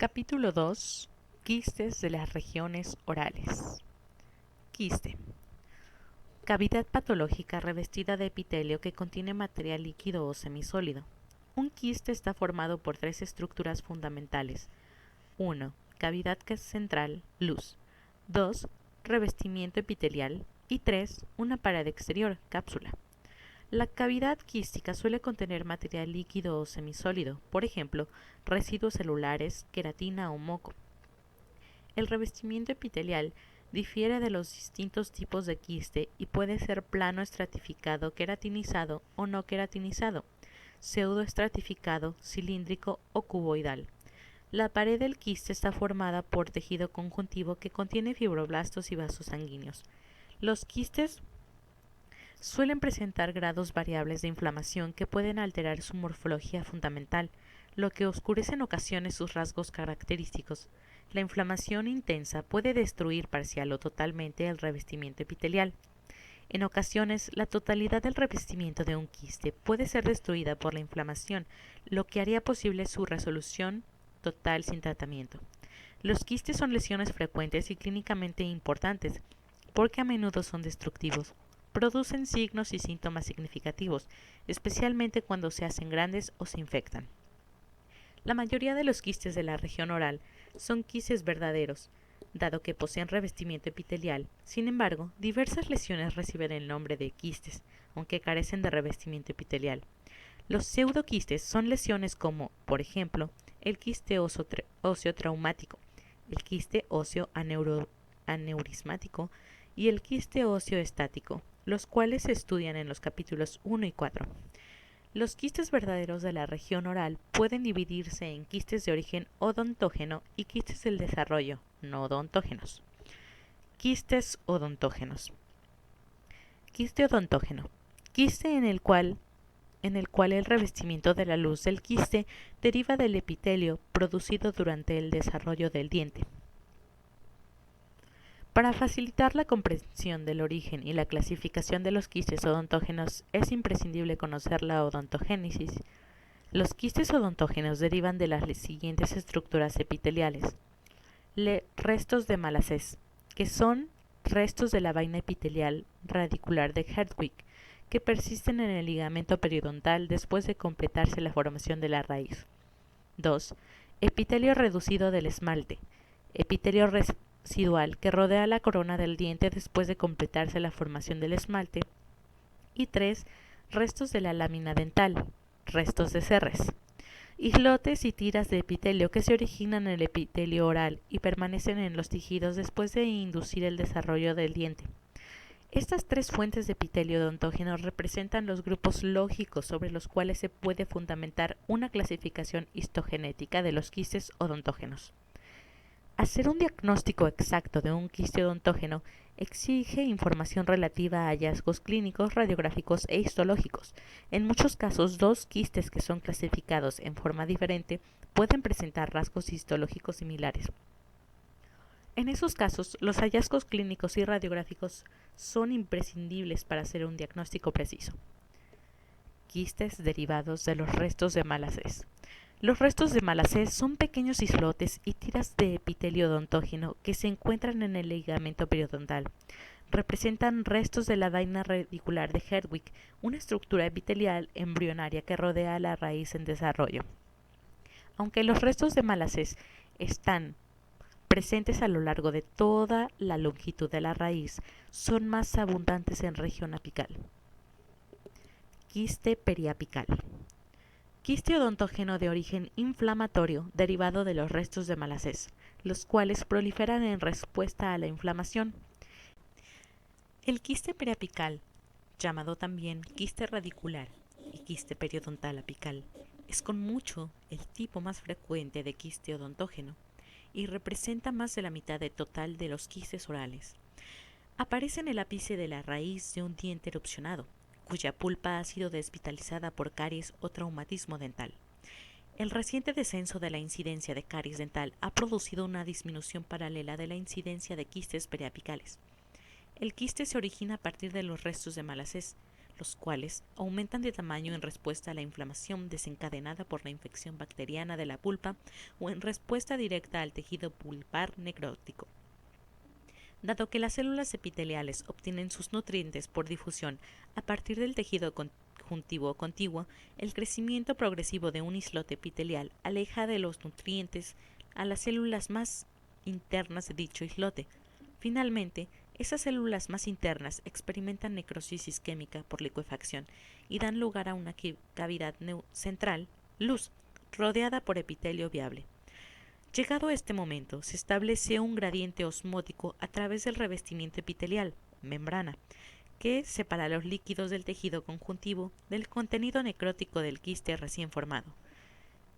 Capítulo 2. Quistes de las regiones orales. Quiste. Cavidad patológica revestida de epitelio que contiene material líquido o semisólido. Un quiste está formado por tres estructuras fundamentales. 1. Cavidad central, luz. 2. Revestimiento epitelial. Y 3. Una pared exterior, cápsula. La cavidad quística suele contener material líquido o semisólido, por ejemplo, residuos celulares, queratina o moco. El revestimiento epitelial difiere de los distintos tipos de quiste y puede ser plano estratificado, queratinizado o no queratinizado, pseudoestratificado, cilíndrico o cuboidal. La pared del quiste está formada por tejido conjuntivo que contiene fibroblastos y vasos sanguíneos. Los quistes suelen presentar grados variables de inflamación que pueden alterar su morfología fundamental, lo que oscurece en ocasiones sus rasgos característicos. La inflamación intensa puede destruir parcial o totalmente el revestimiento epitelial. En ocasiones, la totalidad del revestimiento de un quiste puede ser destruida por la inflamación, lo que haría posible su resolución total sin tratamiento. Los quistes son lesiones frecuentes y clínicamente importantes, porque a menudo son destructivos. Producen signos y síntomas significativos, especialmente cuando se hacen grandes o se infectan. La mayoría de los quistes de la región oral son quistes verdaderos, dado que poseen revestimiento epitelial. Sin embargo, diversas lesiones reciben el nombre de quistes, aunque carecen de revestimiento epitelial. Los pseudoquistes son lesiones como, por ejemplo, el quiste óseo traumático, el quiste óseo aneurismático y el quiste óseo estático, los cuales se estudian en los capítulos 1 y 4. Los quistes verdaderos de la región oral pueden dividirse en quistes de origen odontógeno y quistes del desarrollo no odontógenos. Quistes odontógenos. Quiste odontógeno. Quiste en el cual el revestimiento de la luz del quiste deriva del epitelio producido durante el desarrollo del diente. Para facilitar la comprensión del origen y la clasificación de los quistes odontógenos es imprescindible conocer la odontogénesis. Los quistes odontógenos derivan de las siguientes estructuras epiteliales. Restos de Malassez, que son restos de la vaina epitelial radicular de Herdwick, que persisten en el ligamento periodontal después de completarse la formación de la raíz. 2. Epitelio reducido del esmalte, epitelio residual que rodea la corona del diente después de completarse la formación del esmalte. Y 3. Restos de la lámina dental, restos de Serres. Islotes y tiras de epitelio que se originan en el epitelio oral y permanecen en los tejidos después de inducir el desarrollo del diente. Estas tres fuentes de epitelio odontógeno representan los grupos lógicos sobre los cuales se puede fundamentar una clasificación histogenética de los quistes odontógenos. Hacer un diagnóstico exacto de un quiste odontógeno exige información relativa a hallazgos clínicos, radiográficos e histológicos. En muchos casos, dos quistes que son clasificados en forma diferente pueden presentar rasgos histológicos similares. En esos casos, los hallazgos clínicos y radiográficos son imprescindibles para hacer un diagnóstico preciso. Quistes derivados de los restos de Malassez. Los restos de Malassez son pequeños islotes y tiras de epitelio odontógeno que se encuentran en el ligamento periodontal. Representan restos de la vaina radicular de Herdwick, una estructura epitelial embrionaria que rodea a la raíz en desarrollo. Aunque los restos de Malassez están presentes a lo largo de toda la longitud de la raíz, son más abundantes en región apical. Quiste periapical. Quiste odontógeno de origen inflamatorio derivado de los restos de Malassez, los cuales proliferan en respuesta a la inflamación. El quiste periapical, llamado también quiste radicular y quiste periodontal apical, es con mucho el tipo más frecuente de quiste odontógeno y representa más de la mitad del total de los quistes orales. Aparece en el ápice de la raíz de un diente erupcionado, cuya pulpa ha sido desvitalizada por caries o traumatismo dental. El reciente descenso de la incidencia de caries dental ha producido una disminución paralela de la incidencia de quistes periapicales. El quiste se origina a partir de los restos de Malassez, los cuales aumentan de tamaño en respuesta a la inflamación desencadenada por la infección bacteriana de la pulpa o en respuesta directa al tejido pulpar necrótico. Dado que las células epiteliales obtienen sus nutrientes por difusión a partir del tejido conjuntivo o contiguo, el crecimiento progresivo de un islote epitelial aleja de los nutrientes a las células más internas de dicho islote. Finalmente, esas células más internas experimentan necrosis isquémica por licuefacción y dan lugar a una cavidad central, luz, rodeada por epitelio viable. Llegado a este momento, se establece un gradiente osmótico a través del revestimiento epitelial, membrana, que separa los líquidos del tejido conjuntivo del contenido necrótico del quiste recién formado.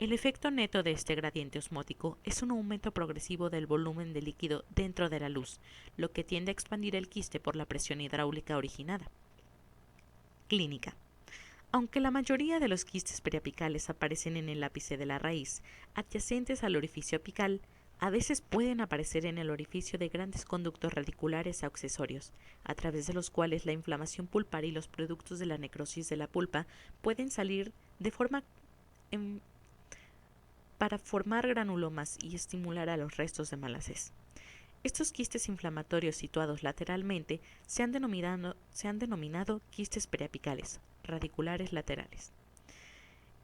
El efecto neto de este gradiente osmótico es un aumento progresivo del volumen de líquido dentro de la luz, lo que tiende a expandir el quiste por la presión hidráulica originada. Clínica. Aunque la mayoría de los quistes periapicales aparecen en el ápice de la raíz, adyacentes al orificio apical, a veces pueden aparecer en el orificio de grandes conductos radiculares accesorios, a través de los cuales la inflamación pulpar y los productos de la necrosis de la pulpa pueden salir de forma para formar granulomas y estimular a los restos de Malassez. Estos quistes inflamatorios situados lateralmente se han denominado quistes periapicales, radiculares laterales.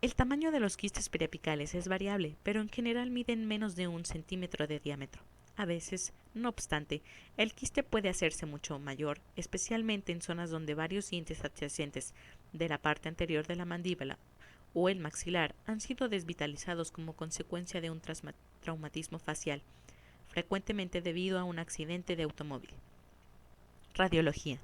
El tamaño de los quistes periapicales es variable, pero en general miden menos de 1 centímetro de diámetro. A veces, no obstante, el quiste puede hacerse mucho mayor, especialmente en zonas donde varios dientes adyacentes de la parte anterior de la mandíbula o el maxilar han sido desvitalizados como consecuencia de un traumatismo facial, frecuentemente debido a un accidente de automóvil. Radiología.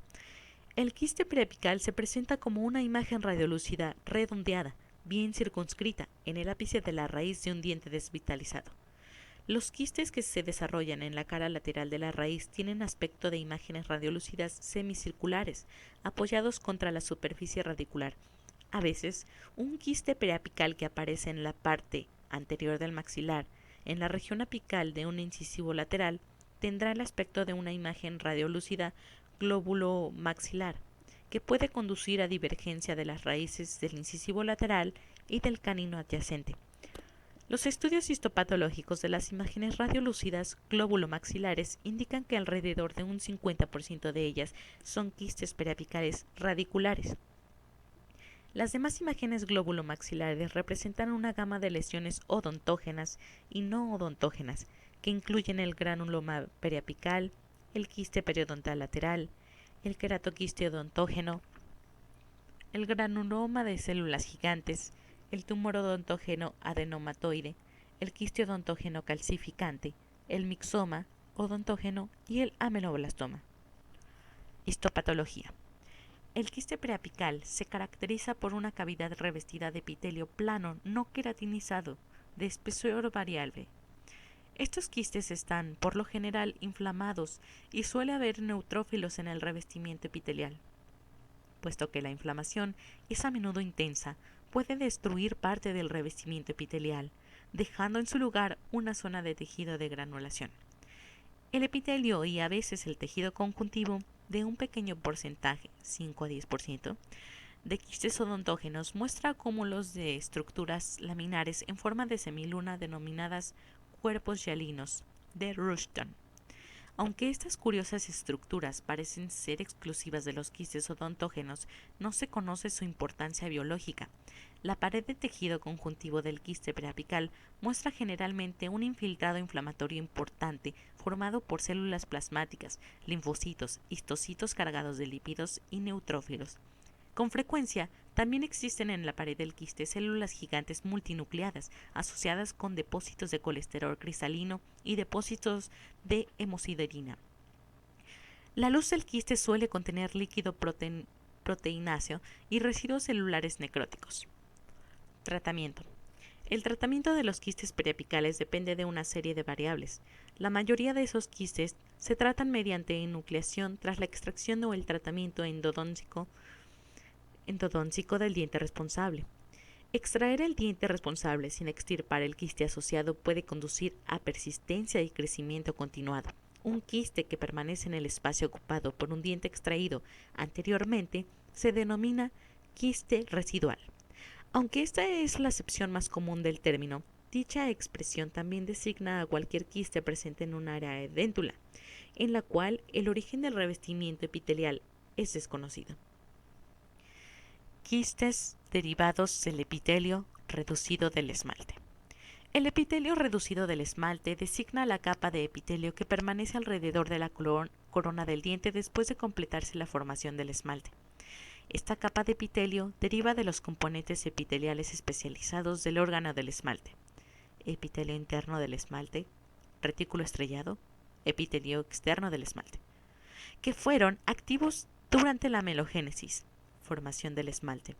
El quiste periapical se presenta como una imagen radiolúcida redondeada, bien circunscrita, en el ápice de la raíz de un diente desvitalizado. Los quistes que se desarrollan en la cara lateral de la raíz tienen aspecto de imágenes radiolúcidas semicirculares, apoyados contra la superficie radicular. A veces, un quiste periapical que aparece en la parte anterior del maxilar, en la región apical de un incisivo lateral, tendrá el aspecto de una imagen radiolúcida glóbulo maxilar, que puede conducir a divergencia de las raíces del incisivo lateral y del canino adyacente. Los estudios histopatológicos de las imágenes radiolúcidas glóbulo-maxilares indican que alrededor de un 50% de ellas son quistes periapicales radiculares. Las demás imágenes glóbulo-maxilares representan una gama de lesiones odontógenas y no odontógenas, que incluyen el granuloma periapical, el quiste periodontal lateral, el queratoquiste odontógeno, el granuloma de células gigantes, el tumor odontógeno adenomatoide, el quiste odontógeno calcificante, el mixoma odontógeno y el ameloblastoma. Histopatología. El quiste preapical se caracteriza por una cavidad revestida de epitelio plano no queratinizado, de espesor variable. Estos quistes están, por lo general, inflamados y suele haber neutrófilos en el revestimiento epitelial. Puesto que la inflamación es a menudo intensa, puede destruir parte del revestimiento epitelial, dejando en su lugar una zona de tejido de granulación. El epitelio y a veces el tejido conjuntivo de un pequeño porcentaje, 5 a 10%, de quistes odontógenos muestra cúmulos de estructuras laminares en forma de semiluna denominadas cuerpos hialinos de Rushton. Aunque estas curiosas estructuras parecen ser exclusivas de los quistes odontógenos, no se conoce su importancia biológica. La pared de tejido conjuntivo del quiste preapical muestra generalmente un infiltrado inflamatorio importante formado por células plasmáticas, linfocitos, histocitos cargados de lípidos y neutrófilos. Con frecuencia, también existen en la pared del quiste células gigantes multinucleadas asociadas con depósitos de colesterol cristalino y depósitos de hemosiderina. La luz del quiste suele contener líquido proteináceo y residuos celulares necróticos. Tratamiento. El tratamiento de los quistes periapicales depende de una serie de variables. La mayoría de esos quistes se tratan mediante enucleación tras la extracción o el tratamiento endodóntico del diente responsable. Extraer el diente responsable sin extirpar el quiste asociado puede conducir a persistencia y crecimiento continuado. Un quiste que permanece en el espacio ocupado por un diente extraído anteriormente se denomina quiste residual. Aunque esta es la acepción más común del término, dicha expresión también designa a cualquier quiste presente en un área edéntula, en la cual el origen del revestimiento epitelial es desconocido. Quistes derivados del epitelio reducido del esmalte. El epitelio reducido del esmalte designa la capa de epitelio que permanece alrededor de la corona del diente después de completarse la formación del esmalte. Esta capa de epitelio deriva de los componentes epiteliales especializados del órgano del esmalte: epitelio interno del esmalte, retículo estrellado, epitelio externo del esmalte, que fueron activos durante la melogénesis, formación del esmalte,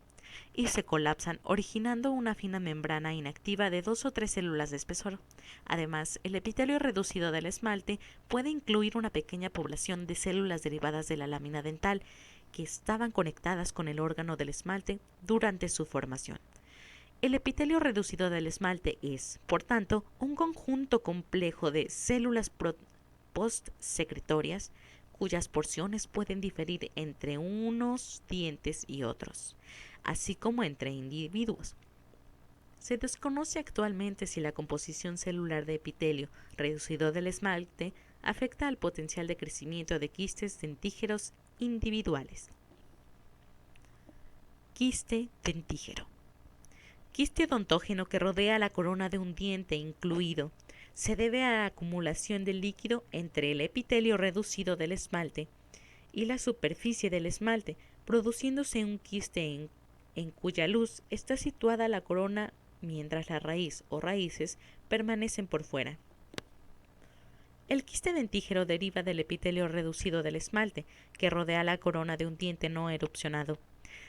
y se colapsan originando una fina membrana inactiva de 2 o 3 células de espesor. Además, el epitelio reducido del esmalte puede incluir una pequeña población de células derivadas de la lámina dental que estaban conectadas con el órgano del esmalte durante su formación. El epitelio reducido del esmalte es, por tanto, un conjunto complejo de células postsecretorias cuyas porciones pueden diferir entre unos dientes y otros, así como entre individuos. Se desconoce actualmente si la composición celular de epitelio reducido del esmalte afecta al potencial de crecimiento de quistes dentígeros individuales. Quiste dentígero. Quiste odontógeno que rodea la corona de un diente incluido se debe a la acumulación de líquido entre el epitelio reducido del esmalte y la superficie del esmalte, produciéndose un quiste en cuya luz está situada la corona mientras la raíz o raíces permanecen por fuera. El quiste dentígero deriva del epitelio reducido del esmalte, que rodea la corona de un diente no erupcionado.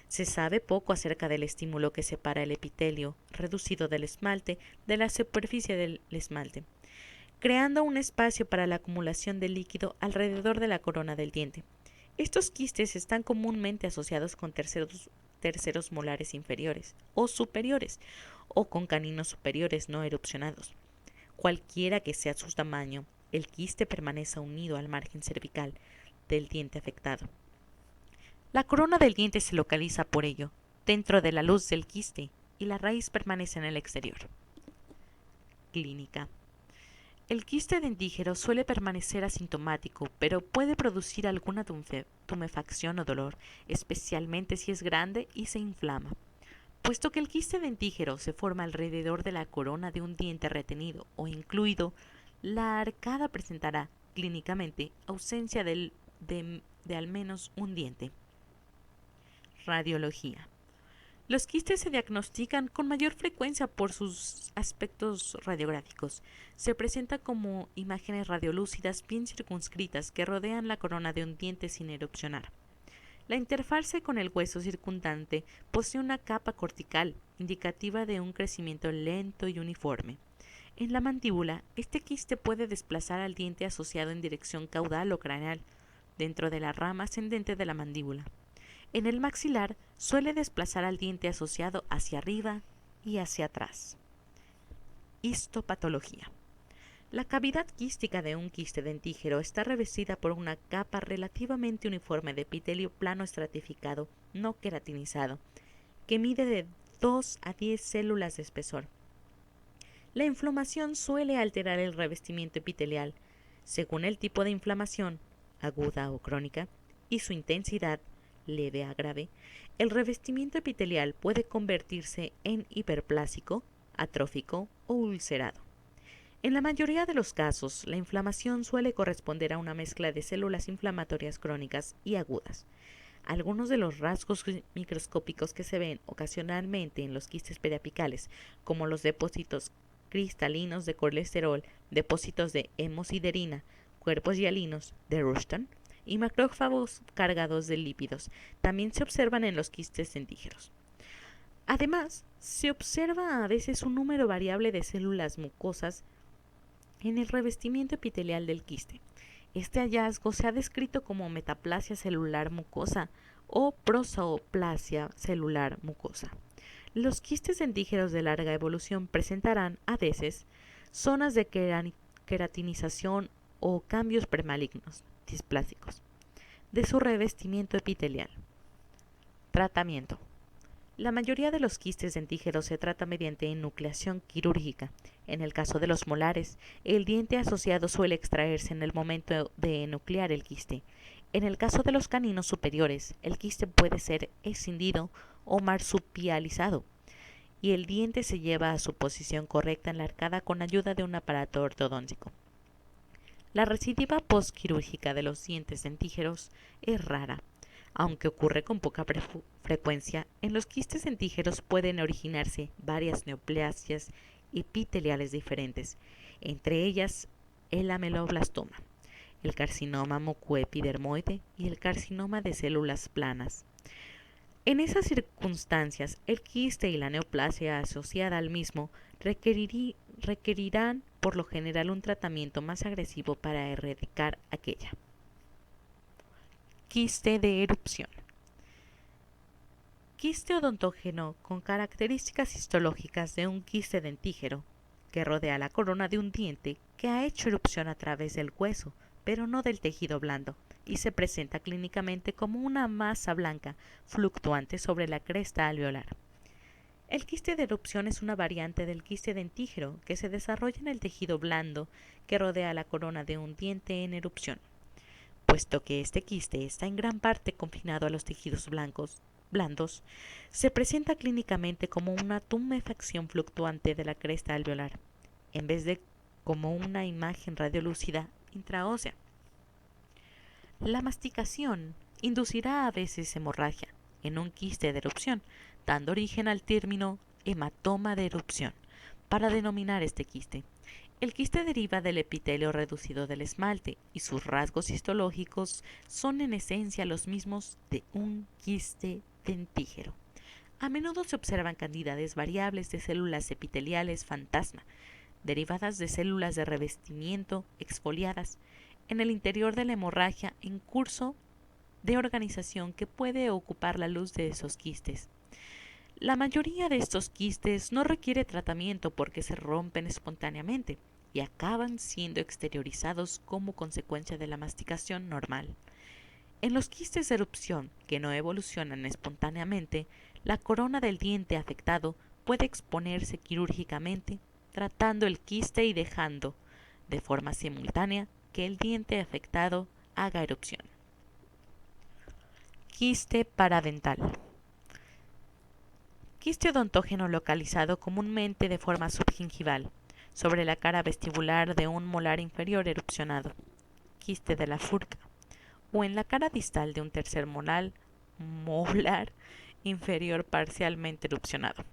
Se sabe poco acerca del estímulo que separa el epitelio reducido del esmalte de la superficie del esmalte, creando un espacio para la acumulación de líquido alrededor de la corona del diente. Estos quistes están comúnmente asociados con terceros molares inferiores o superiores, o con caninos superiores no erupcionados. Cualquiera que sea su tamaño, el quiste permanece unido al margen cervical del diente afectado. La corona del diente se localiza, por ello, dentro de la luz del quiste y la raíz permanece en el exterior. Clínica. El quiste dentígero suele permanecer asintomático, pero puede producir alguna tumefacción o dolor, especialmente si es grande y se inflama. Puesto que el quiste dentígero se forma alrededor de la corona de un diente retenido o incluido, la arcada presentará clínicamente ausencia de al menos un diente. Radiología. Los quistes se diagnostican con mayor frecuencia por sus aspectos radiográficos. Se presenta como imágenes radiolúcidas bien circunscritas que rodean la corona de un diente sin erupcionar. La interfase con el hueso circundante posee una capa cortical, indicativa de un crecimiento lento y uniforme. En la mandíbula, este quiste puede desplazar al diente asociado en dirección caudal o craneal, dentro de la rama ascendente de la mandíbula. En el maxilar suele desplazar al diente asociado hacia arriba y hacia atrás. Histopatología. La cavidad quística de un quiste dentígero está revestida por una capa relativamente uniforme de epitelio plano estratificado no queratinizado, que mide de 2 a 10 células de espesor. La inflamación suele alterar el revestimiento epitelial. Según el tipo de inflamación, aguda o crónica, y su intensidad, leve a grave, el revestimiento epitelial puede convertirse en hiperplásico, atrófico o ulcerado. En la mayoría de los casos, la inflamación suele corresponder a una mezcla de células inflamatorias crónicas y agudas. Algunos de los rasgos microscópicos que se ven ocasionalmente en los quistes periapicales, como los depósitos cristalinos de colesterol, depósitos de hemosiderina, cuerpos hialinos de Rushton y macrófagos cargados de lípidos, también se observan en los quistes dentígeros. Además, se observa a veces un número variable de células mucosas en el revestimiento epitelial del quiste. Este hallazgo se ha descrito como metaplasia celular mucosa o prosooplasia celular mucosa. Los quistes dentígeros de larga evolución presentarán, a veces, zonas de queratinización o cambios premalignos, displásicos, de su revestimiento epitelial. Tratamiento. La mayoría de los quistes dentígeros se trata mediante enucleación quirúrgica. En el caso de los molares, el diente asociado suele extraerse en el momento de enuclear el quiste. En el caso de los caninos superiores, el quiste puede ser escindido o marsupializado, y el diente se lleva a su posición correcta en la arcada con ayuda de un aparato ortodóntico. La recidiva postquirúrgica de los dientes dentígeros es rara. Aunque ocurre con poca frecuencia, en los quistes dentígeros pueden originarse varias neoplasias epiteliales diferentes, entre ellas el ameloblastoma, el carcinoma mucoepidermoide y el carcinoma de células planas. En esas circunstancias, el quiste y la neoplasia asociada al mismo requerirán por lo general un tratamiento más agresivo para erradicar aquella. Quiste de erupción. Quiste odontógeno con características histológicas de un quiste dentígero que rodea la corona de un diente que ha hecho erupción a través del hueso, pero no del tejido blando, y se presenta clínicamente como una masa blanca fluctuante sobre la cresta alveolar. El quiste de erupción es una variante del quiste dentígero que se desarrolla en el tejido blando que rodea la corona de un diente en erupción. Puesto que este quiste está en gran parte confinado a los tejidos blandos, se presenta clínicamente como una tumefacción fluctuante de la cresta alveolar, en vez de como una imagen radiolúcida intraósea. La masticación inducirá a veces hemorragia en un quiste de erupción, dando origen al término hematoma de erupción para denominar este quiste. El quiste deriva del epitelio reducido del esmalte y sus rasgos histológicos son en esencia los mismos de un quiste dentígero. A menudo se observan cantidades variables de células epiteliales fantasma, derivadas de células de revestimiento exfoliadas, en el interior de la hemorragia en curso de organización que puede ocupar la luz de esos quistes. La mayoría de estos quistes no requiere tratamiento porque se rompen espontáneamente y acaban siendo exteriorizados como consecuencia de la masticación normal. En los quistes de erupción que no evolucionan espontáneamente, la corona del diente afectado puede exponerse quirúrgicamente, tratando el quiste y dejando, de forma simultánea, que el diente afectado haga erupción. Quiste paradental. Quiste odontógeno localizado comúnmente de forma subgingival, sobre la cara vestibular de un molar inferior erupcionado, quiste de la furca, o en la cara distal de un tercer molar inferior parcialmente erupcionado.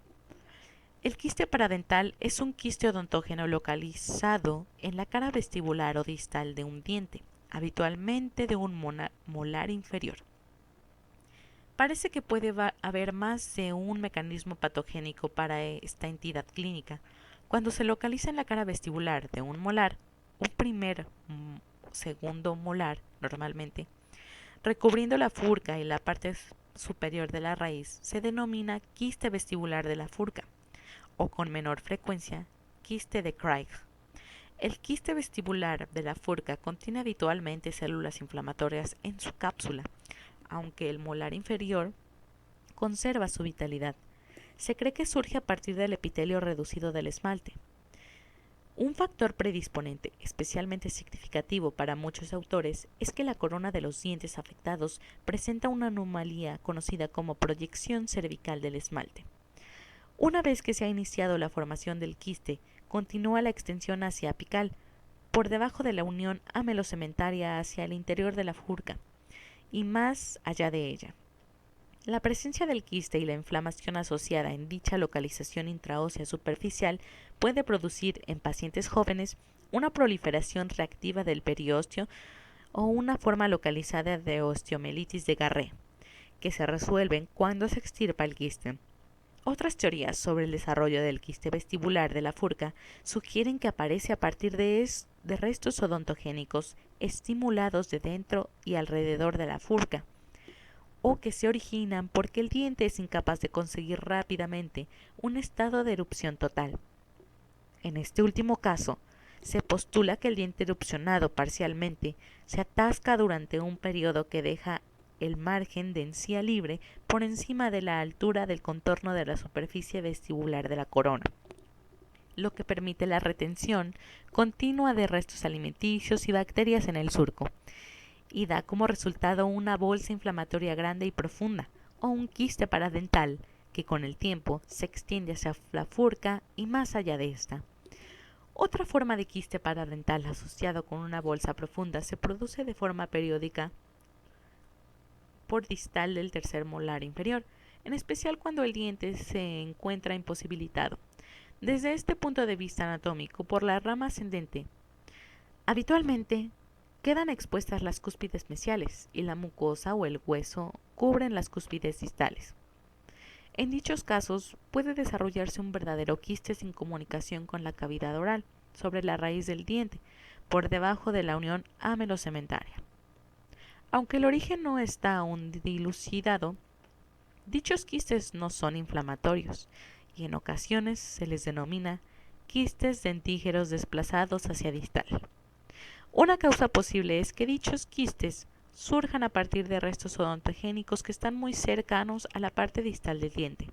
El quiste paradental es un quiste odontógeno localizado en la cara vestibular o distal de un diente, habitualmente de un molar inferior. Parece que puede haber más de un mecanismo patogénico para esta entidad clínica. Cuando se localiza en la cara vestibular de un molar, un segundo molar normalmente, recubriendo la furca y la parte superior de la raíz, se denomina quiste vestibular de la furca, o con menor frecuencia, quiste de Craig. El quiste vestibular de la furca contiene habitualmente células inflamatorias en su cápsula, aunque el molar inferior conserva su vitalidad. Se cree que surge a partir del epitelio reducido del esmalte. Un factor predisponente especialmente significativo para muchos autores es que la corona de los dientes afectados presenta una anomalía conocida como proyección cervical del esmalte. Una vez que se ha iniciado la formación del quiste, continúa la extensión hacia apical, por debajo de la unión amelocementaria hacia el interior de la furca y más allá de ella. La presencia del quiste y la inflamación asociada en dicha localización intraósea superficial puede producir en pacientes jóvenes una proliferación reactiva del periósteo o una forma localizada de osteomielitis de Garré, que se resuelven cuando se extirpa el quiste. Otras teorías sobre el desarrollo del quiste vestibular de la furca sugieren que aparece a partir de restos odontogénicos estimulados de dentro y alrededor de la furca, o que se originan porque el diente es incapaz de conseguir rápidamente un estado de erupción total. En este último caso, se postula que el diente erupcionado parcialmente se atasca durante un periodo que deja el margen de encía libre por encima de la altura del contorno de la superficie vestibular de la corona, lo que permite la retención continua de restos alimenticios y bacterias en el surco, y da como resultado una bolsa inflamatoria grande y profunda, o un quiste paradental, que con el tiempo se extiende hacia la furca y más allá de esta. Otra forma de quiste paradental asociado con una bolsa profunda se produce de forma periódica por distal del tercer molar inferior, en especial cuando el diente se encuentra imposibilitado. Desde este punto de vista anatómico, por la rama ascendente, habitualmente quedan expuestas las cúspides mesiales y la mucosa o el hueso cubren las cúspides distales. En dichos casos puede desarrollarse un verdadero quiste sin comunicación con la cavidad oral, sobre la raíz del diente, por debajo de la unión amelocementaria. Aunque el origen no está aún dilucidado, dichos quistes no son inflamatorios y en ocasiones se les denomina quistes dentígeros desplazados hacia distal. Una causa posible es que dichos quistes surjan a partir de restos odontogénicos que están muy cercanos a la parte distal del diente.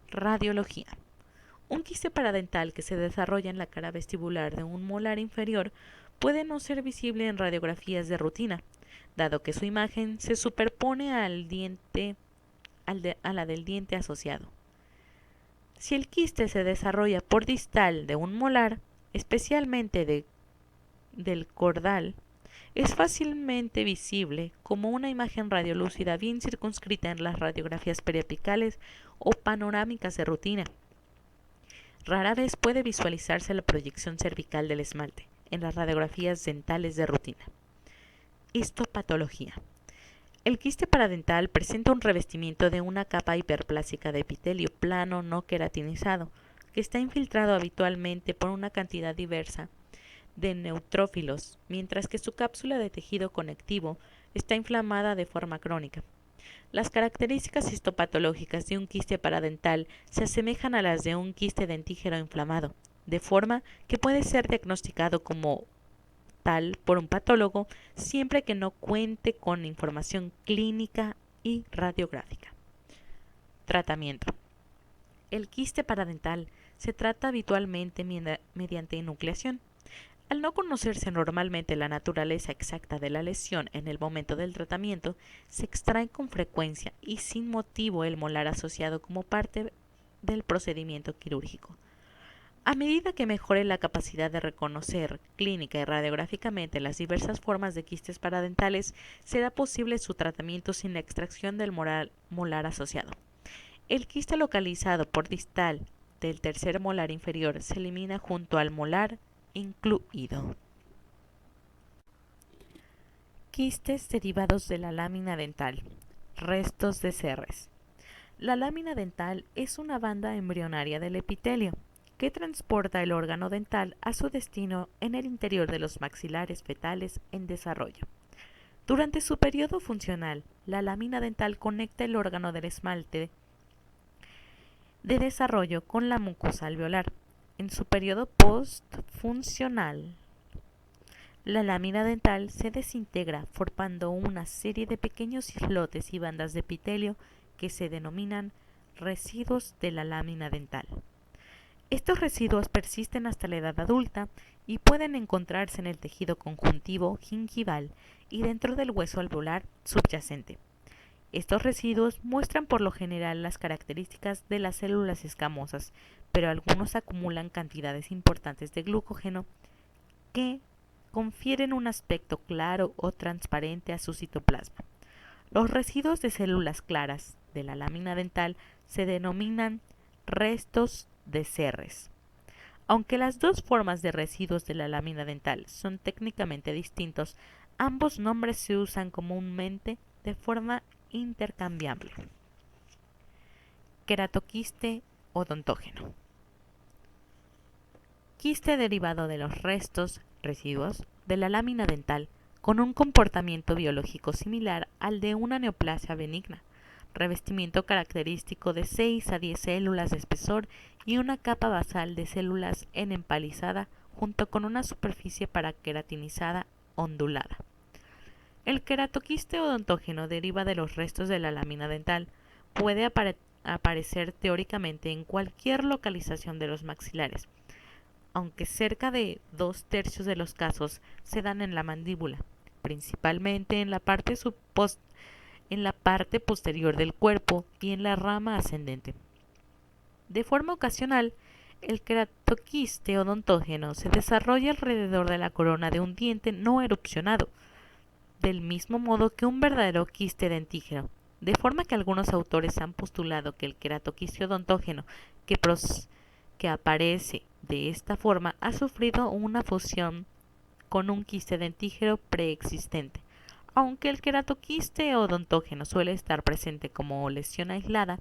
Radiología. Un quiste paradental que se desarrolla en la cara vestibular de un molar inferior puede no ser visible en radiografías de rutina, dado que su imagen se superpone a la del diente asociado. Si el quiste se desarrolla por distal de un molar, especialmente del cordal, es fácilmente visible como una imagen radiolúcida bien circunscrita en las radiografías periapicales o panorámicas de rutina. Rara vez puede visualizarse la proyección cervical del esmalte en las radiografías dentales de rutina. Histopatología. El quiste paradental presenta un revestimiento de una capa hiperplásica de epitelio plano no queratinizado, que está infiltrado habitualmente por una cantidad diversa de neutrófilos, mientras que su cápsula de tejido conectivo está inflamada de forma crónica. Las características histopatológicas de un quiste paradental se asemejan a las de un quiste dentígero inflamado, de forma que puede ser diagnosticado como tal por un patólogo siempre que no cuente con información clínica y radiográfica. Tratamiento. El quiste paradental se trata habitualmente mediante enucleación. Al no conocerse normalmente la naturaleza exacta de la lesión en el momento del tratamiento, se extrae con frecuencia y sin motivo el molar asociado como parte del procedimiento quirúrgico. A medida que mejore la capacidad de reconocer clínica y radiográficamente las diversas formas de quistes paradentales, será posible su tratamiento sin la extracción del molar asociado. El quiste localizado por distal del tercer molar inferior se elimina junto al molar incluido. Quistes derivados de la lámina dental. Restos de cerres. La lámina dental es una banda embrionaria del epitelio que transporta el órgano dental a su destino en el interior de los maxilares fetales en desarrollo. Durante su periodo funcional, la lámina dental conecta el órgano del esmalte de desarrollo con la mucosa alveolar. En su periodo postfuncional, la lámina dental se desintegra formando una serie de pequeños islotes y bandas de epitelio que se denominan residuos de la lámina dental. Estos residuos persisten hasta la edad adulta y pueden encontrarse en el tejido conjuntivo gingival y dentro del hueso alveolar subyacente. Estos residuos muestran por lo general las características de las células escamosas, pero algunos acumulan cantidades importantes de glucógeno que confieren un aspecto claro o transparente a su citoplasma. Los residuos de células claras de la lámina dental se denominan restos de cerres. Aunque las dos formas de residuos de la lámina dental son técnicamente distintos, ambos nombres se usan comúnmente de forma intercambiable. Queratoquiste odontógeno. Quiste derivado de los restos, residuos, de la lámina dental, con un comportamiento biológico similar al de una neoplasia benigna, revestimiento característico de 6 a 10 células de espesor y una capa basal de células en empalizada junto con una superficie paraqueratinizada ondulada. El queratoquiste odontógeno deriva de los restos de la lámina dental. Puede aparecer teóricamente en cualquier localización de los maxilares, aunque cerca de 2/3 de los casos se dan en la mandíbula, principalmente en la parte posterior del cuerpo y en la rama ascendente. De forma ocasional, el queratoquiste odontógeno se desarrolla alrededor de la corona de un diente no erupcionado, del mismo modo que un verdadero quiste dentígeno, de forma que algunos autores han postulado que el queratoquiste odontógeno que aparece de esta forma ha sufrido una fusión con un quiste dentígeno preexistente. Aunque el queratoquiste odontógeno suele estar presente como lesión aislada,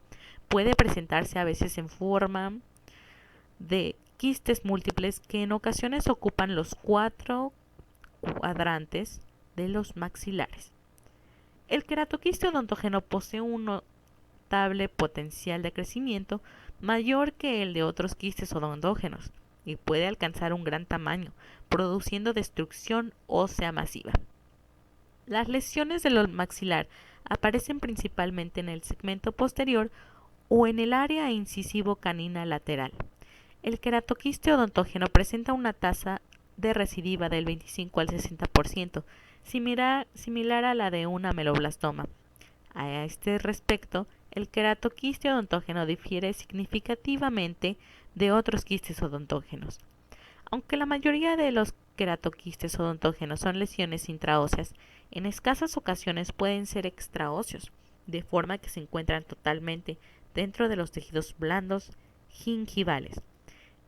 puede presentarse a veces en forma de quistes múltiples que en ocasiones ocupan los 4 cuadrantes de los maxilares. El queratoquiste odontógeno posee un notable potencial de crecimiento mayor que el de otros quistes odontógenos y puede alcanzar un gran tamaño, produciendo destrucción ósea masiva. Las lesiones del maxilar aparecen principalmente en el segmento posterior o en el área incisivo-canina lateral. El queratoquiste odontógeno presenta una tasa de recidiva del 25 al 60%, similar a la de un ameloblastoma. A este respecto, el queratoquiste odontógeno difiere significativamente de otros quistes odontógenos. Aunque la mayoría de los queratoquistes odontógenos son lesiones intraóseas, en escasas ocasiones pueden ser extraóseos, de forma que se encuentran totalmente dentro de los tejidos blandos gingivales.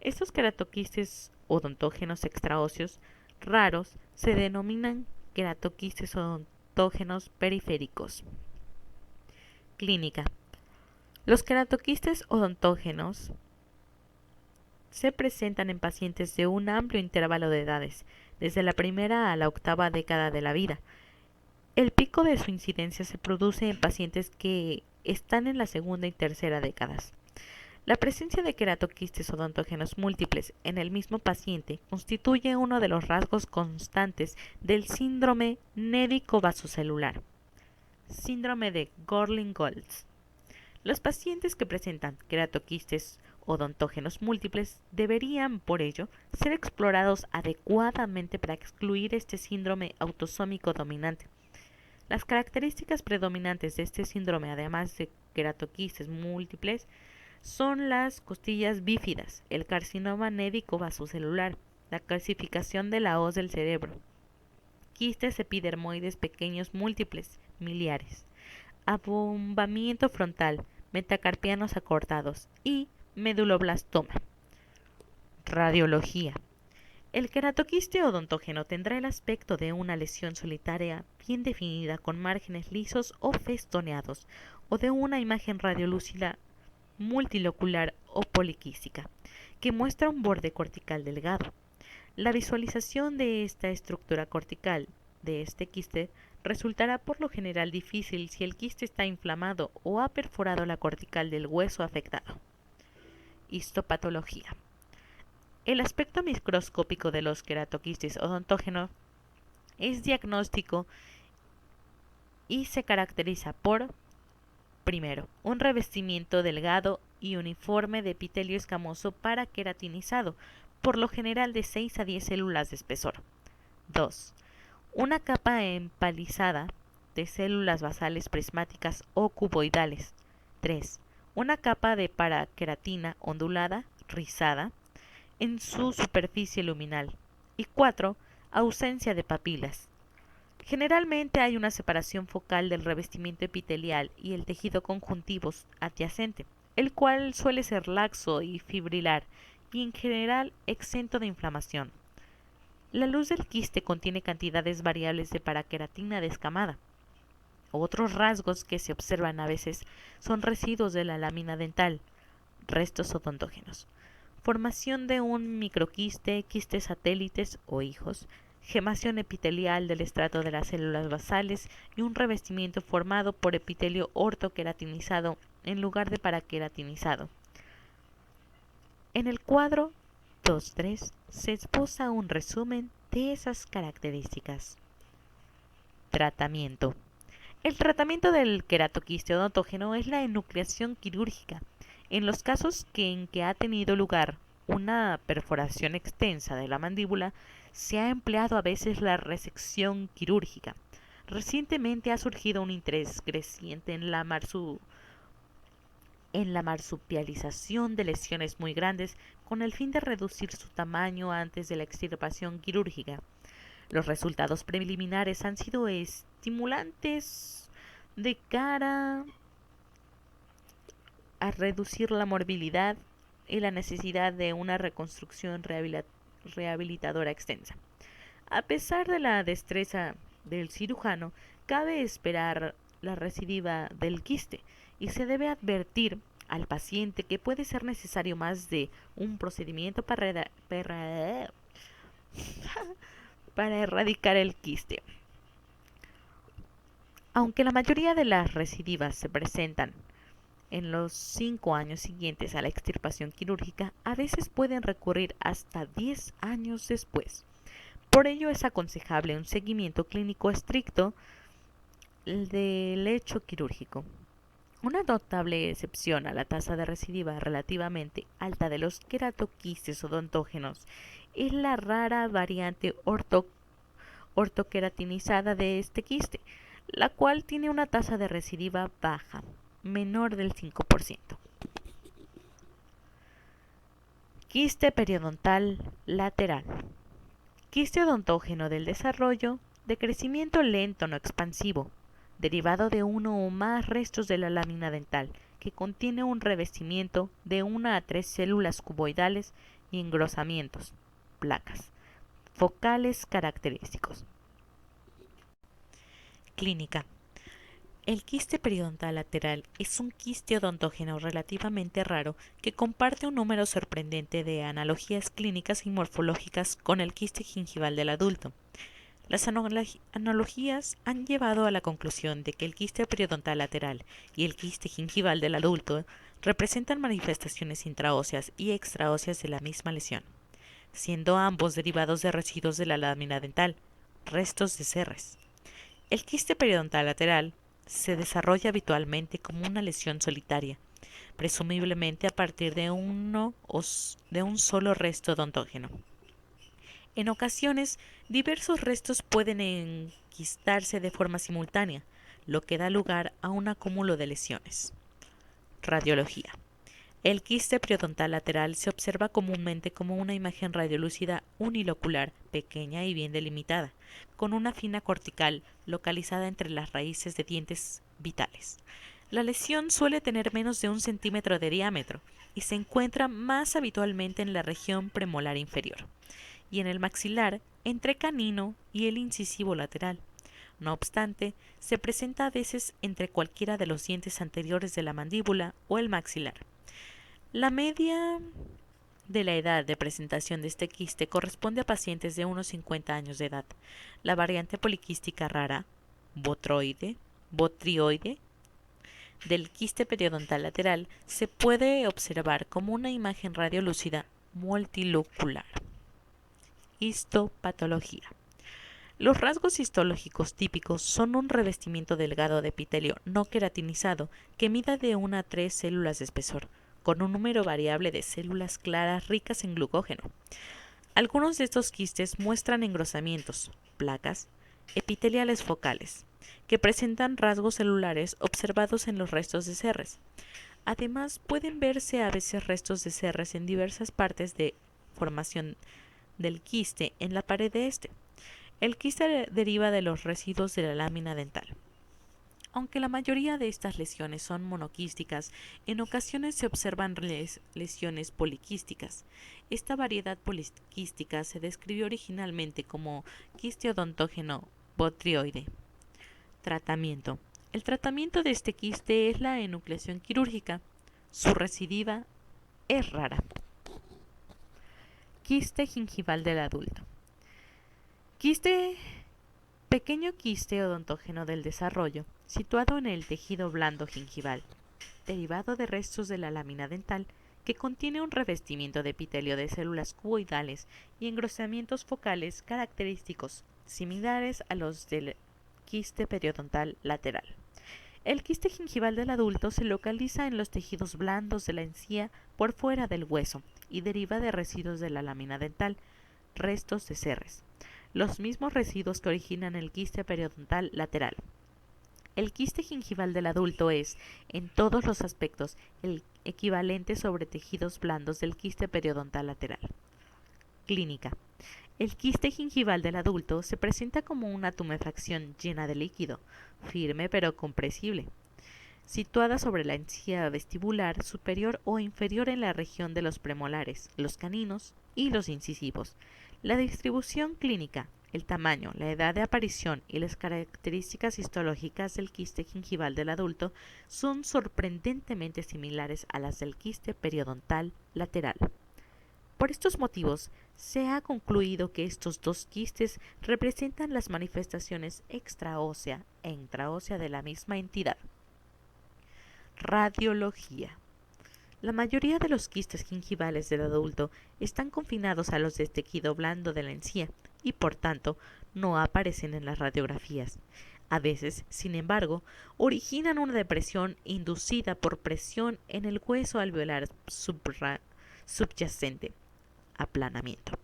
Estos queratoquistes odontógenos extraóseos raros se denominan queratoquistes odontógenos periféricos. Clínica. Los queratoquistes odontógenos se presentan en pacientes de un amplio intervalo de edades, desde la primera a la octava década de la vida. El pico de su incidencia se produce en pacientes que están en la segunda y tercera décadas. La presencia de queratoquistes odontógenos múltiples en el mismo paciente constituye uno de los rasgos constantes del síndrome nédico-vasocelular. Síndrome de Gorlin-Goltz. Los pacientes que presentan queratoquistes odontógenos múltiples deberían, por ello, ser explorados adecuadamente para excluir este síndrome autosómico dominante. Las características predominantes de este síndrome, además de queratoquistes múltiples, son las costillas bífidas, el carcinoma nédico vasocelular, la calcificación de la hoz del cerebro, quistes epidermoides pequeños múltiples, miliares, abombamiento frontal, metacarpianos acortados y meduloblastoma. Radiología. El queratoquiste odontógeno tendrá el aspecto de una lesión solitaria bien definida con márgenes lisos o festoneados, o de una imagen radiolúcida multilocular o poliquística, que muestra un borde cortical delgado. La visualización de esta estructura cortical de este quiste resultará por lo general difícil si el quiste está inflamado o ha perforado la cortical del hueso afectado. Histopatología. El aspecto microscópico de los queratoquistes odontógenos es diagnóstico y se caracteriza por: primero, un revestimiento delgado y uniforme de epitelio escamoso paraqueratinizado, por lo general de 6 a 10 células de espesor. 2. Una capa empalizada de células basales prismáticas o cuboidales. 3. Una capa de paraqueratina ondulada, rizada, en su superficie luminal. Y 4. Ausencia de papilas. Generalmente hay una separación focal del revestimiento epitelial y el tejido conjuntivo adyacente, el cual suele ser laxo y fibrilar y en general exento de inflamación. La luz del quiste contiene cantidades variables de paraqueratina descamada. Otros rasgos que se observan a veces son residuos de la lámina dental, restos odontógenos, formación de un microquiste, quistes satélites o hijos, gemación epitelial del estrato de las células basales y un revestimiento formado por epitelio ortoqueratinizado en lugar de paraqueratinizado. En el cuadro 2.3 se esboza un resumen de esas características. Tratamiento. El tratamiento del queratoquiste odontógeno es la enucleación quirúrgica. En los casos en que ha tenido lugar una perforación extensa de la mandíbula, se ha empleado a veces la resección quirúrgica. Recientemente ha surgido un interés creciente en la marsupialización de lesiones muy grandes con el fin de reducir su tamaño antes de la extirpación quirúrgica. Los resultados preliminares han sido estimulantes de cara a reducir la morbilidad y la necesidad de una reconstrucción rehabilitadora extensa. A pesar de la destreza del cirujano, cabe esperar la recidiva del quiste y se debe advertir al paciente que puede ser necesario más de un procedimiento para erradicar el quiste. Aunque la mayoría de las recidivas se presentan en los 5 años siguientes a la extirpación quirúrgica, a veces pueden recurrir hasta 10 años después. Por ello es aconsejable un seguimiento clínico estricto del hecho quirúrgico. Una notable excepción a la tasa de recidiva relativamente alta de los queratoquistes odontógenos es la rara variante ortoqueratinizada de este quiste, la cual tiene una tasa de recidiva baja, menor del 5%. Quiste periodontal lateral. Quiste odontógeno del desarrollo de crecimiento lento no expansivo, derivado de uno o más restos de la lámina dental, que contiene un revestimiento de 1 a 3 células cuboidales y engrosamientos, placas, focales característicos. Clínica. El quiste periodontal lateral es un quiste odontógeno relativamente raro que comparte un número sorprendente de analogías clínicas y morfológicas con el quiste gingival del adulto. Las analogías han llevado a la conclusión de que el quiste periodontal lateral y el quiste gingival del adulto representan manifestaciones intraóseas y extraóseas de la misma lesión, siendo ambos derivados de residuos de la lámina dental, restos de cerres. El quiste periodontal lateral se desarrolla habitualmente como una lesión solitaria, presumiblemente a partir de un solo resto odontógeno. En ocasiones, diversos restos pueden enquistarse de forma simultánea, lo que da lugar a un acúmulo de lesiones. Radiología. El quiste periodontal lateral se observa comúnmente como una imagen radiolúcida unilocular, pequeña y bien delimitada, con una fina cortical localizada entre las raíces de dientes vitales. La lesión suele tener menos de 1 centímetro de diámetro y se encuentra más habitualmente en la región premolar inferior y en el maxilar entre canino y el incisivo lateral. No obstante, se presenta a veces entre cualquiera de los dientes anteriores de la mandíbula o el maxilar. La media de la edad de presentación de este quiste corresponde a pacientes de unos 50 años de edad. La variante poliquística rara, botrioide, del quiste periodontal lateral se puede observar como una imagen radiolúcida multilocular. Histopatología. Los rasgos histológicos típicos son un revestimiento delgado de epitelio no queratinizado que mida de 1 a 3 células de espesor, con un número variable de células claras ricas en glucógeno. Algunos de estos quistes muestran engrosamientos, placas, epiteliales focales, que presentan rasgos celulares observados en los restos de cerres. Además, pueden verse a veces restos de cerres en diversas partes de formación del quiste en la pared de este. El quiste deriva de los residuos de la lámina dental. Aunque la mayoría de estas lesiones son monoquísticas, en ocasiones se observan lesiones poliquísticas. Esta variedad poliquística se describió originalmente como quiste odontógeno botrioide. Tratamiento. El tratamiento de este quiste es la enucleación quirúrgica. Su recidiva es rara. Quiste gingival del adulto. Pequeño quiste odontógeno del desarrollo, situado en el tejido blando gingival, derivado de restos de la lámina dental, que contiene un revestimiento de epitelio de células cuboidales y engrosamientos focales característicos, similares a los del Quiste periodontal lateral. El quiste gingival del adulto se localiza en los tejidos blandos de la encía por fuera del hueso y deriva de residuos de la lámina dental, restos de cerres, los mismos residuos que originan el quiste periodontal lateral. El quiste gingival del adulto es, en todos los aspectos, el equivalente sobre tejidos blandos del quiste periodontal lateral. Clínica. El quiste gingival del adulto se presenta como una tumefacción llena de líquido, firme pero compresible, situada sobre la encía vestibular superior o inferior en la región de los premolares, los caninos y los incisivos. La distribución clínica, el tamaño, la edad de aparición y las características histológicas del quiste gingival del adulto son sorprendentemente similares a las del quiste periodontal lateral. Por estos motivos, se ha concluido que estos dos quistes representan las manifestaciones extraósea e intraósea de la misma entidad. Radiología. La mayoría de los quistes gingivales del adulto están confinados a los de tejido blando de la encía y, por tanto, no aparecen en las radiografías. A veces, sin embargo, originan una depresión inducida por presión en el hueso alveolar subyacente, aplanamiento,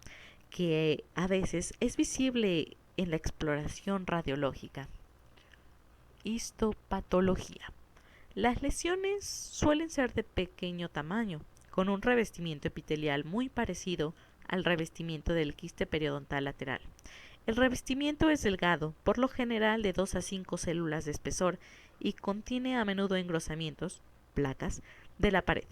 que a veces es visible en la exploración radiológica. Histopatología. Las lesiones suelen ser de pequeño tamaño, con un revestimiento epitelial muy parecido al revestimiento del quiste periodontal lateral. El revestimiento es delgado, por lo general de 2 a 5 células de espesor, y contiene a menudo engrosamientos, placas, de la pared.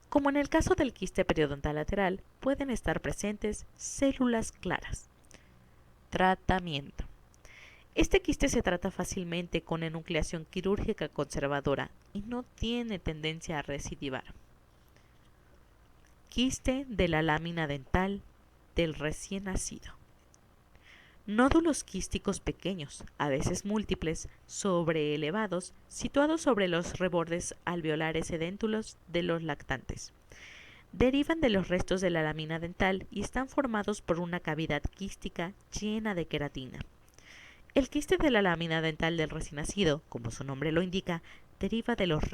Como en el caso del quiste periodontal lateral, pueden estar presentes células claras. Tratamiento. Este quiste se trata fácilmente con enucleación quirúrgica conservadora y no tiene tendencia a recidivar. Quiste de la lámina dental del recién nacido. Nódulos quísticos pequeños, a veces múltiples, sobreelevados, situados sobre los rebordes alveolares edéntulos de los lactantes. Derivan de los restos de la lámina dental y están formados por una cavidad quística llena de queratina. El quiste de la lámina dental del recién nacido, como su nombre lo indica, deriva de los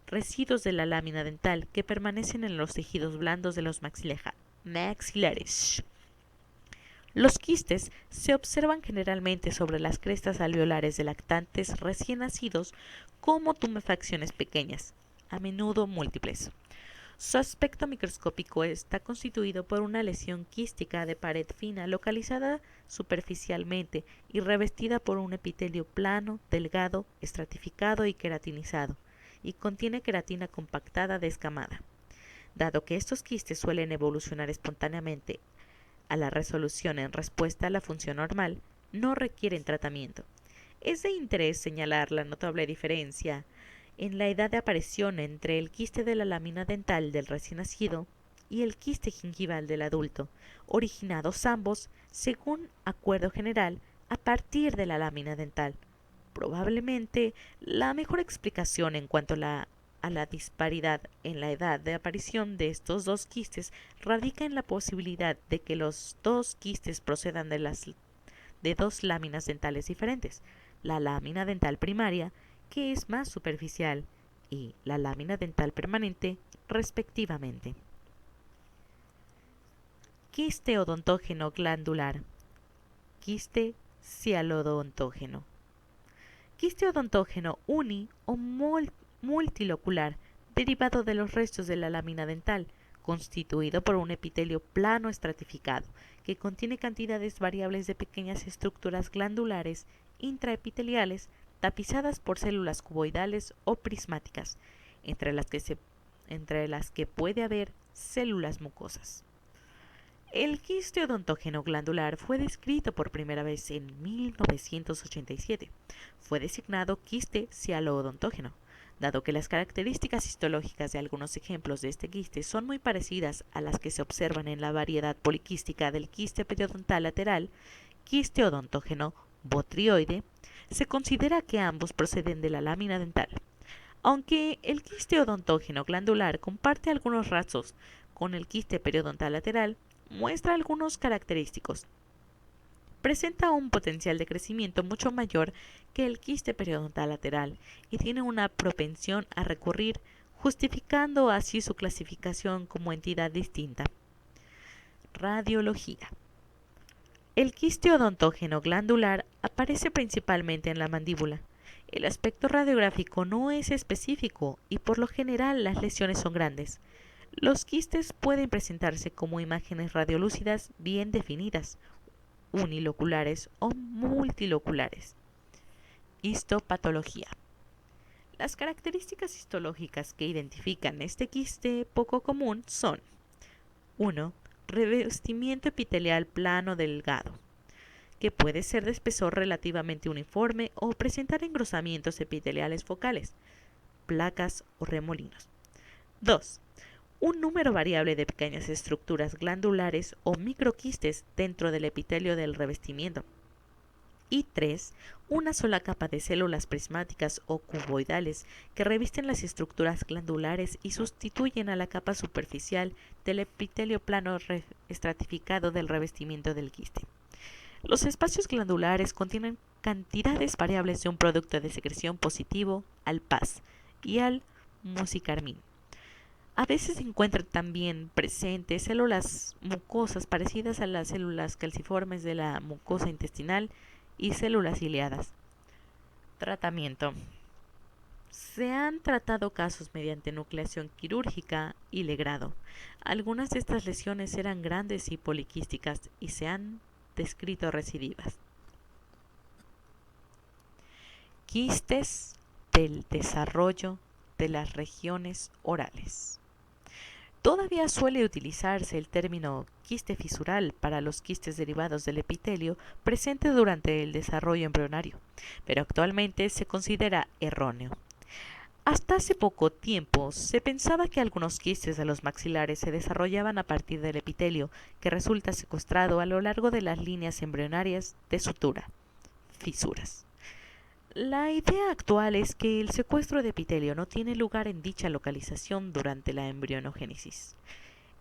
residuos de la lámina dental que permanecen en los tejidos blandos de los maxilares. Los quistes se observan generalmente sobre las crestas alveolares de lactantes recién nacidos como tumefacciones pequeñas, a menudo múltiples. Su aspecto microscópico está constituido por una lesión quística de pared fina localizada superficialmente y revestida por un epitelio plano, delgado, estratificado y queratinizado, y contiene queratina compactada descamada. Dado que estos quistes suelen evolucionar espontáneamente a la resolución en respuesta a la función normal, no requieren tratamiento. Es de interés señalar la notable diferencia en la edad de aparición entre el quiste de la lámina dental del recién nacido y el quiste gingival del adulto, originados ambos, según acuerdo general, a partir de la lámina dental. Probablemente la mejor explicación en cuanto a la disparidad en la edad de aparición de estos dos quistes radica en la posibilidad de que los dos quistes procedan de dos láminas dentales diferentes, la lámina dental primaria, que es más superficial, y la lámina dental permanente, respectivamente. Quiste odontógeno glandular. Quiste cialodontógeno. Quiste odontógeno uni o multilocular, derivado de los restos de la lámina dental, constituido por un epitelio plano estratificado, que contiene cantidades variables de pequeñas estructuras glandulares intraepiteliales tapizadas por células cuboidales o prismáticas, entre las que puede haber células mucosas. El quiste odontógeno glandular fue descrito por primera vez en 1987. Fue designado quiste cialoodontógeno, dado que las características histológicas de algunos ejemplos de este quiste son muy parecidas a las que se observan en la variedad poliquística del quiste periodontal lateral, quiste odontógeno botrioide. Se considera que ambos proceden de la lámina dental. Aunque el quiste odontógeno glandular comparte algunos rasgos con el quiste periodontal lateral, muestra algunos característicos Presenta un potencial de crecimiento mucho mayor que el quiste periodontal lateral y tiene una propensión a recurrir, justificando así su clasificación como entidad distinta. Radiología. El quiste odontógeno glandular aparece principalmente en la mandíbula. El aspecto radiográfico no es específico y por lo general las lesiones son grandes. Los quistes pueden presentarse como imágenes radiolúcidas bien definidas, uniloculares o multiloculares. Histopatología. Las características histológicas que identifican este quiste poco común son: 1. Revestimiento epitelial plano delgado, que puede ser de espesor relativamente uniforme o presentar engrosamientos epiteliales focales, placas o remolinos. 2. Un número variable de pequeñas estructuras glandulares o microquistes dentro del epitelio del revestimiento. Y 3. Una sola capa de células prismáticas o cuboidales que revisten las estructuras glandulares y sustituyen a la capa superficial del epitelio plano estratificado del revestimiento del quiste. Los espacios glandulares contienen cantidades variables de un producto de secreción positivo al PAS y al musicarmín. A veces se encuentran también presentes células mucosas parecidas a las células calciformes de la mucosa intestinal y células ciliadas. Tratamiento. Se han tratado casos mediante nucleación quirúrgica y legrado. Algunas de estas lesiones eran grandes y poliquísticas y se han descrito recidivas. Quistes del desarrollo de las regiones orales. Todavía suele utilizarse el término quiste fisural para los quistes derivados del epitelio presente durante el desarrollo embrionario, pero actualmente se considera erróneo. Hasta hace poco tiempo se pensaba que algunos quistes de los maxilares se desarrollaban a partir del epitelio, que resulta secuestrado a lo largo de las líneas embrionarias de sutura, fisuras. La idea actual es que el secuestro de epitelio no tiene lugar en dicha localización durante la embrionogénesis.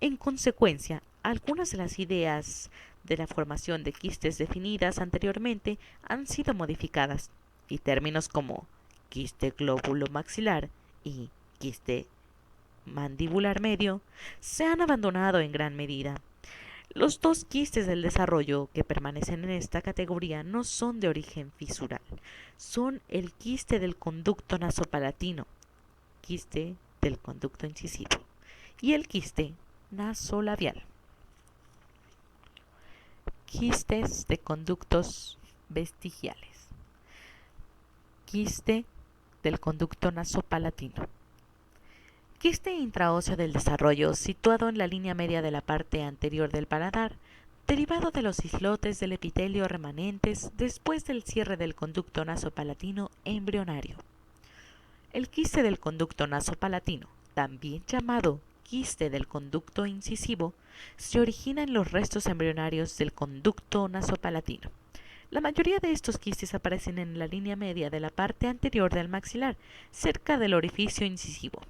En consecuencia, algunas de las ideas de la formación de quistes definidas anteriormente han sido modificadas, y términos como quiste glóbulo maxilar y quiste mandibular medio se han abandonado en gran medida. Los dos quistes del desarrollo que permanecen en esta categoría no son de origen fisural, son el quiste del conducto nasopalatino, quiste del conducto incisivo, y el quiste nasolabial. Quistes de conductos vestigiales. Quiste del conducto nasopalatino. Quiste intraóseo del desarrollo situado en la línea media de la parte anterior del paladar, derivado de los islotes del epitelio remanentes después del cierre del conducto nasopalatino embrionario. El quiste del conducto nasopalatino, también llamado quiste del conducto incisivo, se origina en los restos embrionarios del conducto nasopalatino. La mayoría de estos quistes aparecen en la línea media de la parte anterior del maxilar, cerca del orificio incisivo.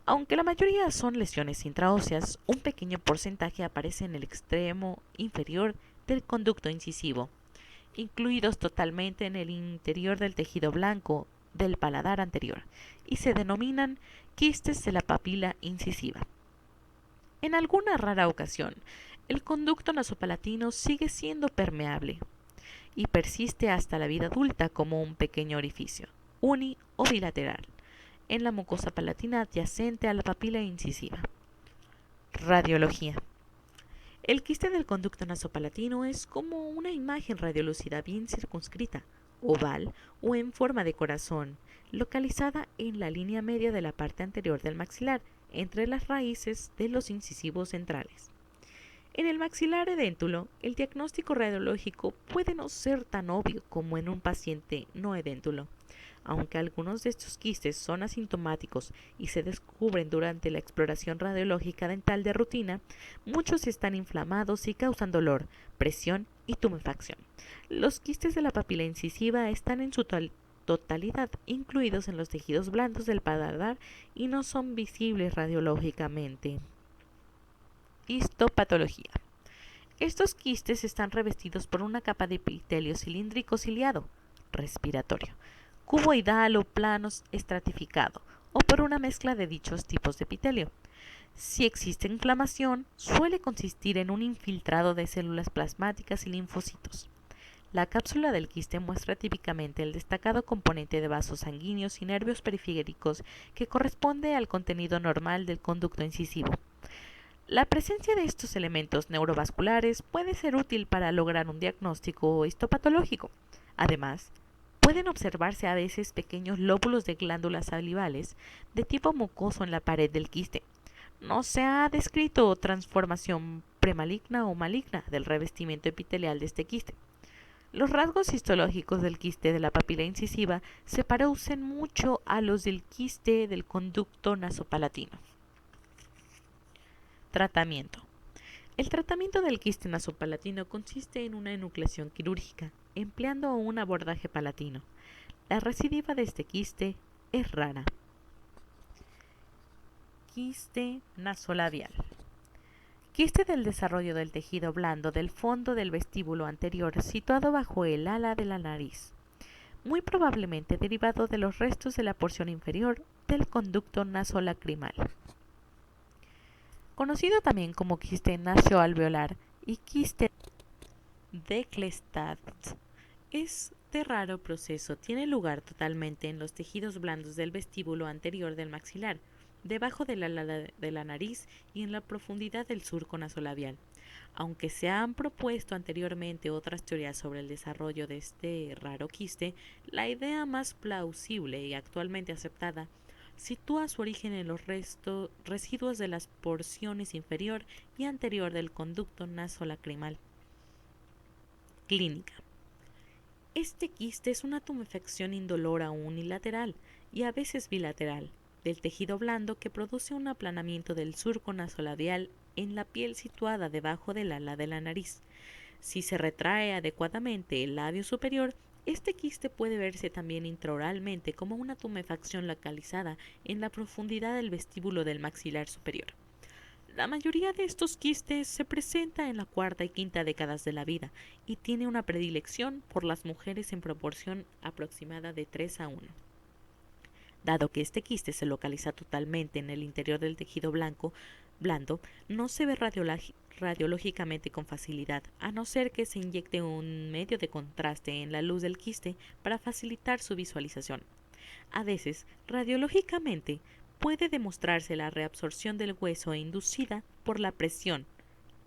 Aunque la mayoría son lesiones intraóseas, un pequeño porcentaje aparece en el extremo inferior del conducto incisivo, incluidos totalmente en el interior del tejido blanco del paladar anterior, y se denominan quistes de la papila incisiva. En alguna rara ocasión, el conducto nasopalatino sigue siendo permeable y persiste hasta la vida adulta como un pequeño orificio, uni o bilateral, en la mucosa palatina adyacente a la papila incisiva. Radiología. El quiste del conducto nasopalatino es como una imagen radiolúcida bien circunscrita, oval o en forma de corazón, localizada en la línea media de la parte anterior del maxilar, entre las raíces de los incisivos centrales. En el maxilar edéntulo, el diagnóstico radiológico puede no ser tan obvio como en un paciente no edéntulo. Aunque algunos de estos quistes son asintomáticos y se descubren durante la exploración radiológica dental de rutina, muchos están inflamados y causan dolor, presión y tumefacción. Los quistes de la papila incisiva están en su totalidad incluidos en los tejidos blandos del paladar y no son visibles radiológicamente. Histopatología. Estos quistes están revestidos por una capa de epitelio cilíndrico ciliado, respiratorio, cuboidal o plano estratificado, o por una mezcla de dichos tipos de epitelio. Si existe inflamación, suele consistir en un infiltrado de células plasmáticas y linfocitos. La cápsula del quiste muestra típicamente el destacado componente de vasos sanguíneos y nervios periféricos que corresponde al contenido normal del conducto incisivo. La presencia de estos elementos neurovasculares puede ser útil para lograr un diagnóstico histopatológico. Además, pueden observarse a veces pequeños lóbulos de glándulas salivales de tipo mucoso en la pared del quiste. No se ha descrito transformación premaligna o maligna del revestimiento epitelial de este quiste. Los rasgos histológicos del quiste de la papila incisiva se parecen mucho a los del quiste del conducto nasopalatino. Tratamiento. El tratamiento del quiste nasopalatino consiste en una enucleación quirúrgica, empleando un abordaje palatino. La recidiva de este quiste es rara. Quiste nasolabial. Quiste del desarrollo del tejido blando del fondo del vestíbulo anterior situado bajo el ala de la nariz, muy probablemente derivado de los restos de la porción inferior del conducto nasolacrimal. Conocido también como quiste nasoalveolar y quiste de Klestad, es de raro proceso, tiene lugar totalmente en los tejidos blandos del vestíbulo anterior del maxilar, debajo del ala de la nariz y en la profundidad del surco nasolabial. Aunque se han propuesto anteriormente otras teorías sobre el desarrollo de este raro quiste, la idea más plausible y actualmente aceptada sitúa su origen en los residuos de las porciones inferior y anterior del conducto nasolacrimal. Clínica. Este quiste es una tumefacción indolora unilateral y a veces bilateral del tejido blando que produce un aplanamiento del surco nasolabial en la piel situada debajo del ala de la nariz. Si se retrae adecuadamente el labio superior, este quiste puede verse también intraoralmente como una tumefacción localizada en la profundidad del vestíbulo del maxilar superior. La mayoría de estos quistes se presenta en la cuarta y quinta décadas de la vida y tiene una predilección por las mujeres en proporción aproximada de 3 a 1. Dado que este quiste se localiza totalmente en el interior del tejido blando, no se ve radiológicamente con facilidad, a no ser que se inyecte un medio de contraste en la luz del quiste para facilitar su visualización. A veces, radiológicamente, puede demostrarse la reabsorción del hueso inducida por la presión,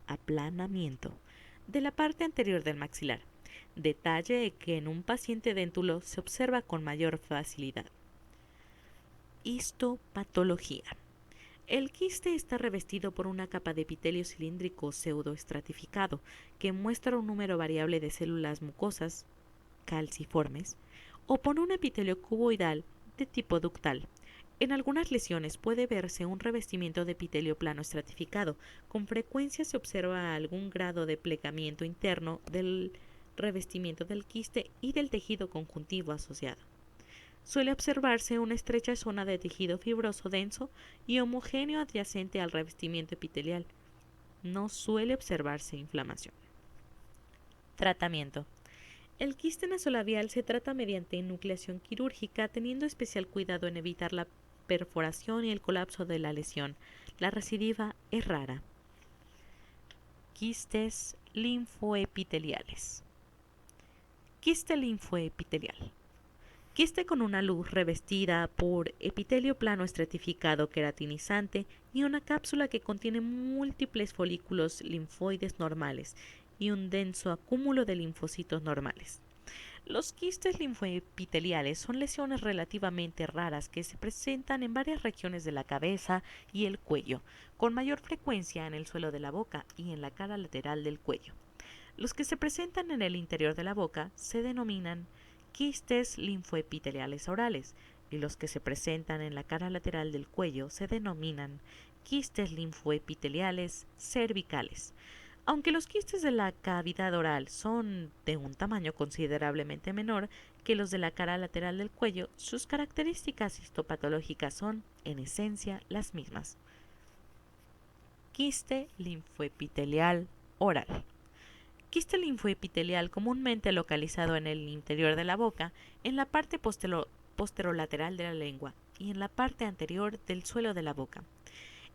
aplanamiento, de la parte anterior del maxilar, detalle que en un paciente déntulo se observa con mayor facilidad. Histopatología. El quiste está revestido por una capa de epitelio cilíndrico pseudoestratificado que muestra un número variable de células mucosas calciformes o por un epitelio cuboidal de tipo ductal. En algunas lesiones puede verse un revestimiento de epitelio plano estratificado. Con frecuencia se observa algún grado de plegamiento interno del revestimiento del quiste y del tejido conjuntivo asociado. Suele observarse una estrecha zona de tejido fibroso denso y homogéneo adyacente al revestimiento epitelial. No suele observarse inflamación. Tratamiento. El quiste nasolabial se trata mediante enucleación quirúrgica, teniendo especial cuidado en evitar la perforación y el colapso de la lesión. La recidiva es rara. Quistes linfoepiteliales. Quiste linfoepitelial. Quiste con una luz revestida por epitelio plano estratificado queratinizante y una cápsula que contiene múltiples folículos linfoides normales y un denso acúmulo de linfocitos normales. Los quistes linfoepiteliales son lesiones relativamente raras que se presentan en varias regiones de la cabeza y el cuello, con mayor frecuencia en el suelo de la boca y en la cara lateral del cuello. Los que se presentan en el interior de la boca se denominan quistes linfoepiteliales orales y los que se presentan en la cara lateral del cuello se denominan quistes linfoepiteliales cervicales. Aunque los quistes de la cavidad oral son de un tamaño considerablemente menor que los de la cara lateral del cuello, sus características histopatológicas son, en esencia, las mismas. Quiste linfoepitelial oral. Quiste linfoepitelial comúnmente localizado en el interior de la boca, en la parte posterolateral de la lengua y en la parte anterior del suelo de la boca.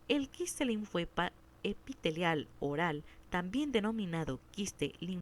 El quiste linfoepitelial oral, también denominado quiste linfoepitelial